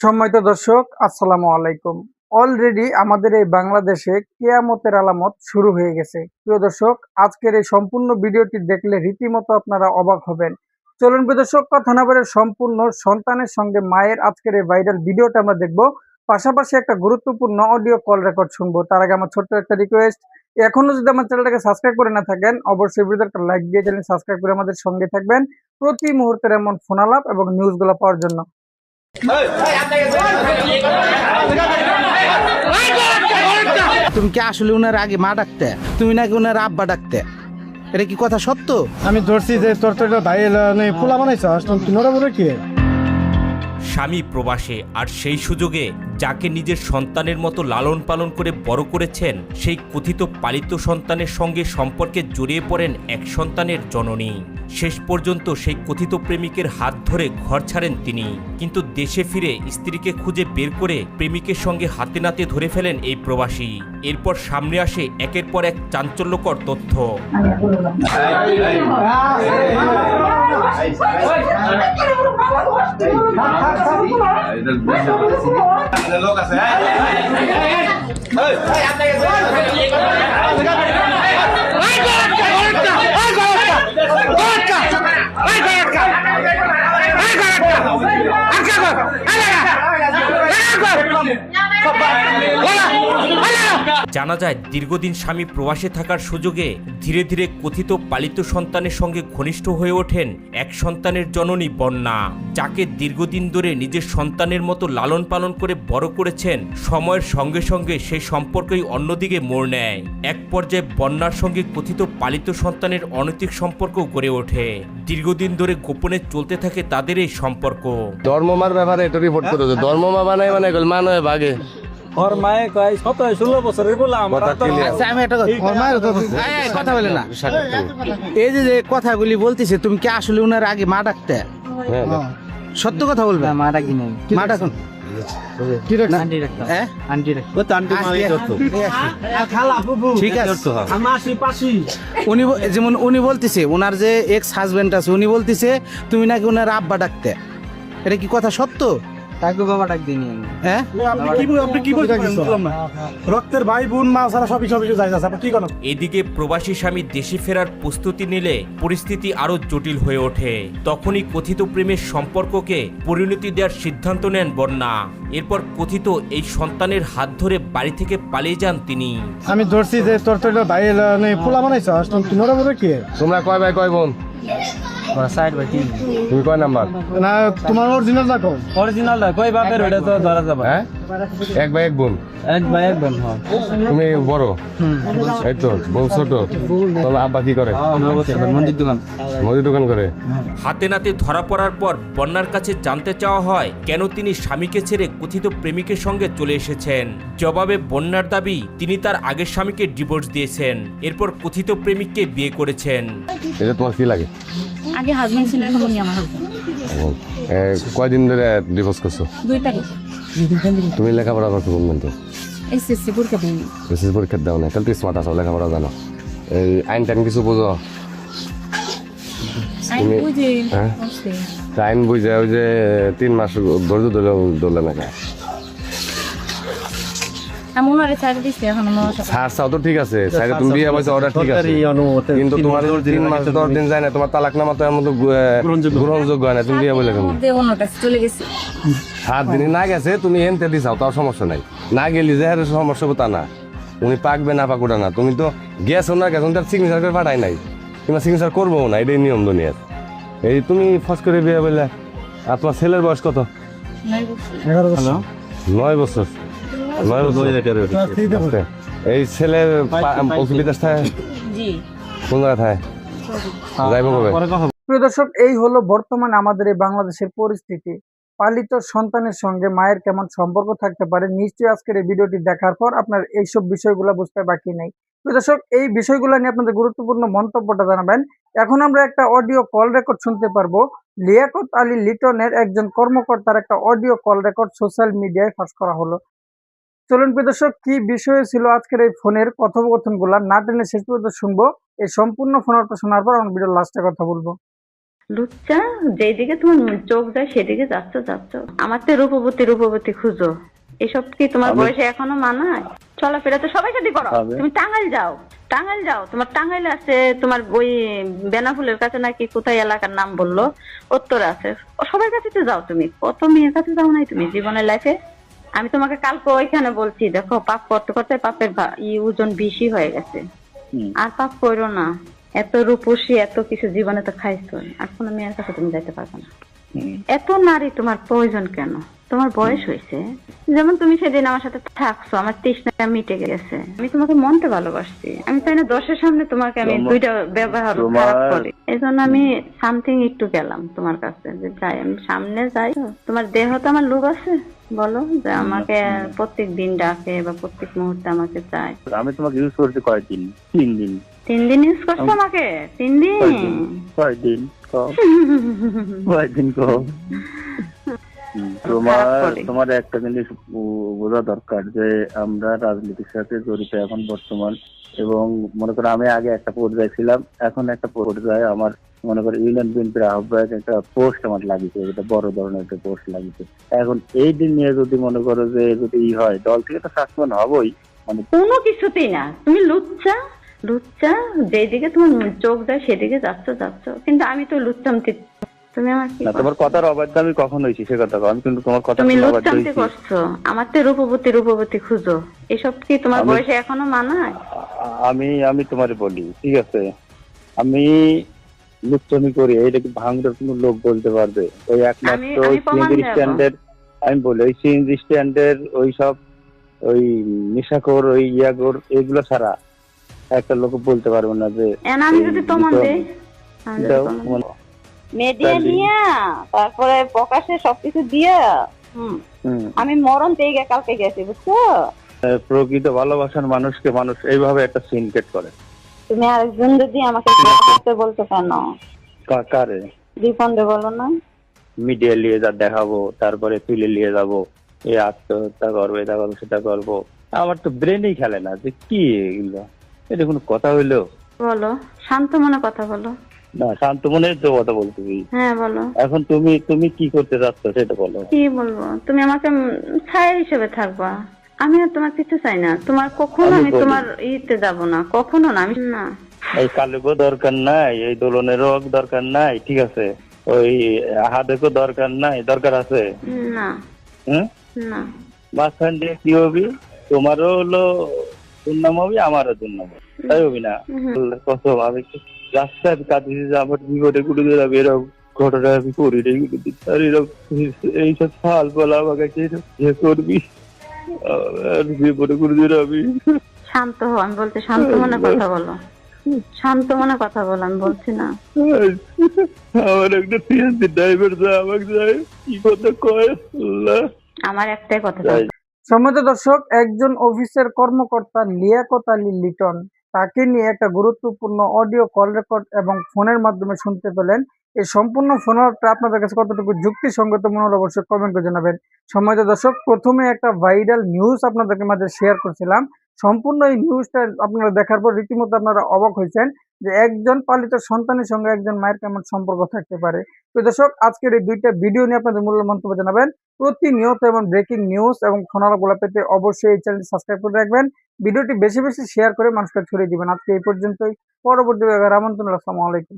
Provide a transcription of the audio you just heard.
সম্মানিত দর্শক, আসসালামু আলাইকুম। অলরেডি আমাদের এই বাংলাদেশে কিয়ামতের আলামত শুরু হয়ে গেছে। প্রিয় দর্শক, আজকের এই সম্পূর্ণ ভিডিওটি দেখলে রীতিমতো আপনারা অবাক হবেন। চলুন প্রিয় দর্শক, কথা না বলে সম্পূর্ণ সন্তানের সঙ্গে মায়ের আজকের এই ভাইরাল ভিডিওটা আমরা দেখব। পাশাপাশি একটা গুরুত্বপূর্ণ অডিও কল রেকর্ড শুনবো। তার আগে আমার ছোট্ট একটা রিকোয়েস্ট, এখনো যদি আমার চ্যানেলটাকে সাবস্ক্রাইব করে না থাকেন, অবশ্যই ভিডিওতে একটা লাইক দিয়ে চ্যানেল সাবস্ক্রাইব করে আমাদের সঙ্গে থাকবেন প্রতি মুহূর্তের এমন ফোনালাপ এবং নিউজগুলো পাওয়ার জন্য। তুমি কি আসলে উনার আগে মা ডাকতে, তুমি নাকি উনার আব্বা ডাকতে? এটা কি কথা সত্য? আমি ধরছি যে তোর তো ভাই পোলা বানাইছ নড়া বড় কি স্বামী প্রবাসে, আর সেই সুযোগে যাকে নিজের সন্তানের মতো লালন পালন করে বড় করেছেন সেই কথিত পালিত সন্তানের সঙ্গে সম্পর্কে জড়িয়ে পড়েন এক সন্তানের জননী। শেষ পর্যন্ত সেই কথিত প্রেমিকের হাত ধরে ঘর ছাড়েন তিনি, কিন্তু দেশে ফিরে স্ত্রীকে খুঁজে বের করে প্রেমিকের সঙ্গে হাতে নাতে ধরে ফেলেন এই প্রবাসী। এরপর সামনে আসে একের পর এক চাঞ্চল্যকর তথ্য। লোক আছে জানা যায় দীর্ঘদিন স্বামী প্রবাসে থাকার সুযোগে ধীরে ধীরে কথিত পালিত সন্তানের সঙ্গে ঘনিষ্ঠ হয়ে ওঠেন এক সন্তানের জননী বন্যা, যাকে দীর্ঘদিন ধরে নিজের সন্তানের মতো লালন পালন করে বড় করেছেন। সময়ের সঙ্গে সঙ্গে সেই সম্পর্কই অন্যদিকে মোড় নেয়। এক পর্যায়ে বন্যার সঙ্গে কথিত পালিত সন্তানের অনৈতিক সম্পর্ক গড়ে ওঠে। দীর্ঘদিন ধরে গোপনে চলতে থাকে তাদের এই সম্পর্ক। ধর্মমার ব্যাপারে এটা রিপোর্ট করে দে। ধর্মমা বানায় মানে মান হয় ভাগে। ওর মায়ে কয় 17-16 বছরের বলে আমরা তো আচ্ছা, আমি একটা কথা বলে না, এই যে যে কথাগুলি বলতেছে, তুমি কি আসলে উনার আগে মা ডাকতে? হ্যাঁ, সত্য কথা বলবে। মা ডাকি নাই, মা ডাকুন। ঠিক আছে, যেমন উনি বলতেছে উনার যে এক্স হাজবেন্ড আছে, উনি বলতেছে তুমি নাকি উনার আব্বা ডাকতে। এটা কি কথা সত্য? রক্তের ভাই বোন মা সারা সবই যাইতেছে, কি করেন? এদিকে প্রবাসী স্বামী দেশে ফেরার প্রস্তুতি নিলে পরিস্থিতি আরো জটিল হয়ে ওঠে। তখনই কথিত প্রেমের সম্পর্ককে পরিণতি দেওয়ার সিদ্ধান্ত নেন বন্যা। এরপর কথিত এই সন্তানের হাত ধরে বাড়ি থেকে পালিয়ে যান তিনি। আমি ধরছি যে তোর তো ভাই পোলা বানাইছ নড়া বড় কি তোমরা কয় ভাই কয় বোন? তুমি কয় নাম্বার? না তোমার অরিজিনাল দেখো, অরিজিনালটা কই বাপের ওটা তো ধরা যাবে। হ্যাঁ, এক ভাই এক বোন। এক ভাই এক বোন। তুমি বড়? এই তো বোন ছোট। তাহলে আব্বা কি করে? মুদির দোকান করে। হাতে নাতে ধরা পড়ার পর বন্যার কাছে জানতে চাওয়া হয় কেন তিনি স্বামীকে ছেড়ে কথিত প্রেমিকের সঙ্গে চলে এসেছেন। জবাবে বন্যার দাবি তিনি তার আগের স্বামীকে ডিভোর্স দিয়েছেন, এরপর কথিত প্রেমিককে বিয়ে করেছেন। এটা তোমার কি লাগে? আগে হাজবেন্ড ছিল, এখন উনি আমার হাজবেন্ড। কয়দিন ধরে ডিভোর্স করছো? 2 তারিখ। তুমি লেখাপড়া করছো কোন মন্ত্র? এসএসসি পরীক্ষা দিই। এসএসসি পরীক্ষা দাও না, তাহলে তুই স্মার্ট আছো, লেখাপড়া জানো। এই আইন টাইন কিছু বুঝো? আইন বুঝি। হ্যাঁ, আইন বুঝে ওই যে 3 মাস ধৈর্য ধরলে না খায়। আমি ওনারে ছাড় দিছি, এখন আমার সাথে স্যার চাও তো ঠিক আছে, স্যার তুমি বিয়ে হয়েছে ওটা ঠিক আছে, কিন্তু তোমার 3 মাস 10 দিন যায় না, তোমার তালাকনামা তো এর মতো গ্রহণযোগ্য হয় না, তুমি বিয়ে বলে কেন? দিয়ে অন্যটা চলে গেছি। 7 দিন না গেছে, তুমি এনতে দিছাও, তাও সমস্যা নাই। না গেলি যে আর সমস্যা তা না, উনি পাকবে না পাকুটা না, তুমি তো গেছো না গেছো, তার সিগনেচার করে পাঠাই নাই, কিংবা সিগনেচার করবো না, এটাই নিয়ম দুনিয়ার। এই তুমি ফস করে বিয়ে বললে। আর তোমার ছেলের বয়স কত? 11 বছর। 9 বছর। 9 বছর। এই ছেলের বিদেশ থাকে? জি। কোন জায়গায় থাকে? যাইব কবে? প্রিয় দর্শক, এই হলো বর্তমানে আমাদের এই বাংলাদেশের পরিস্থিতি। পালিত সন্তানের সঙ্গে মায়ের কেমন সম্পর্ক থাকতে পারে, নিশ্চয়ই আজকের এই ভিডিওটি দেখার পর আপনার এইসব বিষয়গুলো বুঝতে বাকি নেই। প্রিয় দর্শক, এই বিষয়গুলো নিয়ে আপনাদের গুরুত্বপূর্ণ মন্তব্যটা জানাবেন। এখন আমরা একটা অডিও কল রেকর্ড শুনতে পারবো। লিয়াকত আলী লিটনের একজন কর্মকর্তার একটা অডিও কল রেকর্ড সোশ্যাল মিডিয়ায় ফাঁস করা হলো। চলুন প্রিয় দর্শক, কি বিষয় ছিল আজকের এই ফোনের কথোপকথনগুলো, না টেনে শেষ পর্যন্ত শুনবো। এই সম্পূর্ণ ফোনটা শোনার পর আমরা ভিডিওর লাস্টে কথা বলবো। লুচ্চা, যেদিকে তোমার চোখ যায় সেদিকে যাচ্ছ। আমার তো রূপবতী খুঁজো। এসব কি তোমার বয়সে এখনো মানায়? চলাফেরা তো সবাই সাথে করো। তুমি টাঙ্গাইল যাও। তোমার টাঙ্গাইল আছে, তোমার ওই বেনাফুলের কাছে নাকি কোথায় এলাকার নাম বললো, উত্তরে আছে। সবার কাছে তো যাও তুমি, কত মেয়ের কাছে যাও নাই তুমি জীবনের লাইফে? আমি তোমাকে কালকে ওইখানে বলছি, দেখো পাপ করতে করতে পাপের ওজন বেশি হয়ে গেছে। আর পাপ করো না। এত রূপসী, এত কিছু জীবনে তো খাইছো, আর কোনো মেয়ের কাছে তুমি যাইতে পারবে না। এত নারী তোমার প্রয়োজন কেন? তোমার বয়স হয়েছে। যেমন তুমি সেদিন আমার সাথে থাকছো, আমার তৃষ্ণা মিটে গেছে। আমি তোমাকে মনতে ভালোবাসছি। আমি চাই না 10-এর সামনে তোমাকে আমি দুইটা ব্যবহার খারাপ করি। এই জন্য আমি সামথিং একটু গেলাম তোমার কাছে, যে যাই আমি সামনে যাই। তোমার দেহ তো আমার লোভ আছে, বলো যে আমাকে প্রত্যেক দিন ডাকে বা প্রত্যেক মুহূর্তে আমাকে চায়। আমি তোমাকে ইউজ করছি কয়দিন? 3 দিন। 3 দিন ইউজ করছো আমাকে? 3 দিন? কয়দিন কয়দিন কো? তোমার একটা জিনিস বোঝা দরকার যে আমরা রাজনীতির সাথে জড়িত এখন বর্তমান, এবং মনে করো আমি আগে একটা পর্যায়ে ছিলাম, এখন একটা পর্যায়ে আমার মনে করো ইউনিয়ন বিএনপির আহ্বায়ক একটা পোস্ট আমার লাগিয়েছে, এটা বড় ধরনের একটা পোস্ট লাগিয়েছে। এখন এই দিন নিয়ে যদি মনে করো যে যদি হয়, দল থেকে তো সাসপেন্ড হবই। মানে কোনো কিছুতেই না। তুমি লুচ্চা, যেদিকে তোমার চোখ যায় সেদিকে যাচ্ছ। কিন্তু আমি তো লুচ্চামতি। তুমি আমার কি? তোমার কথার অবাধ্য আমি কখন হয়েছি সে কথা আমি কিন্তু তোমার কথা তুমি লুচ্চামতি করছো। আমার তো রূপবতী খুঁজো। এসব কি তোমার বয়সে এখনো মানায়? আমি তোমার বলি, ঠিক আছে, আমি লুচ্চামি করি, এটা কি ভাঙড়ের কোনো লোক বলতে পারবে? ওই একমাত্র সিএনজি স্ট্যান্ডের, আমি বলি ওই সিএনজি স্ট্যান্ডের ওই সব ওই নেশাখোর, ওই ইয়াগোর, এগুলো ছাড়া একটা লোক বলতে পারবে না যে আমি যদি তোমার মিডিয়া নিয়া তারপরে প্রকাশে সবকিছু দিয়া আমি মরণ পেয়ে কালকে গেছি, বুঝছো? প্রকৃত ভালোবাসার মানুষকে মানুষ এইভাবে একটা সিনকেট করে। তুমি আরেকজন যদি আমাকে করতে বলতো কেন? কারে? দীপনরে বলো না। মিডিয়া নিয়ে যা দেখাবো, তারপরে তুলে নিয়ে যাবো, এই আত্মহত্যা করবো, এটা করবো, সেটা করবো। আমার তো ব্রেনেই খেলে না যে কি এগুলো, এটা কোনো কথা হইলো? বলো, শান্ত মনে কথা বলো। না, শান্ত মনে তো কথা বলতেছি। হ্যাঁ বলো। এখন তুমি কি করতে চাচ্ছ সেটা বলো। কি বলবো? তুমি আমাকে ছায়া হিসেবে থাকবা। আমি আর তোমার কিছু চাই না। তোমার কখনো আমি তোমার ইতে যাব না, কখনো না। আমি না, এই কালুকও দরকার নাই, এই দোলনেরও দরকার নাই, ঠিক আছে, ওই হাদেরও দরকার নাই। দরকার আছে না। না, মাঝখান দিয়ে কি হবি? তোমারও হলো দুর্নাম হবি, আমারও দুর্নাম হবে, তাই হবি না? কসম, আমি রাস্তায় কাঁদছি যে আমার বিপদে ঘুরে যাবে, এরকম ঘটনা আমি করি রে। আর এরকম এইসব ফাল বলা আমাকে যে করবি, বিপদে ঘুরে যাবি। শান্ত হও। আমি বলছি শান্ত মনে কথা বলো। শান্ত মনে কথা বলো, আমি বলছি না। আমার একটা সিএনজি ড্রাইভার যায়, আমাকে যায় কি কথা কয়। আমার একটাই কথা। সম্মানিত দর্শক, একজন অফিসের কর্মকর্তা লিয়াকত আলী লিটন, তাকে নিয়ে একটা গুরুত্বপূর্ণ অডিও কল রেকর্ড এবং ফোনের মাধ্যমে শুনতে পেলেন। এই সম্পূর্ণ ফোনটা আপনাদের কাছে কতটুকু যুক্তিসঙ্গত মনে হলো অবশ্যই কমেন্ট করে জানাবেন। সম্মানিত দর্শক, প্রথমে একটা ভাইরাল নিউজ আপনাদের মাঝে শেয়ার করছিলাম। সম্পূর্ণ এই নিউজটা আপনারা দেখার পর রীতিমতো আপনারা অবাক হয়েছেন যে একজন পালিত সন্তানের সঙ্গে একজন মায়ের কেমন সম্পর্ক থাকতে পারে। তো দর্শক, আজকের এই দুইটা ভিডিও নিয়ে আপনাদের মূল্য মন্তব্য জানাবেন। প্রতিনিয়ত এবং ব্রেকিং নিউজ এবং খবরগুলো পেতে অবশ্যই এই চ্যানেলটি সাবস্ক্রাইব করে রাখবেন। ভিডিওটি বেশি বেশি শেয়ার করে মানুষকে ছড়িয়ে দিবেন। আজকে এই পর্যন্তই। পরবর্তী আমন্ত্রণ। আসসালামু আলাইকুম।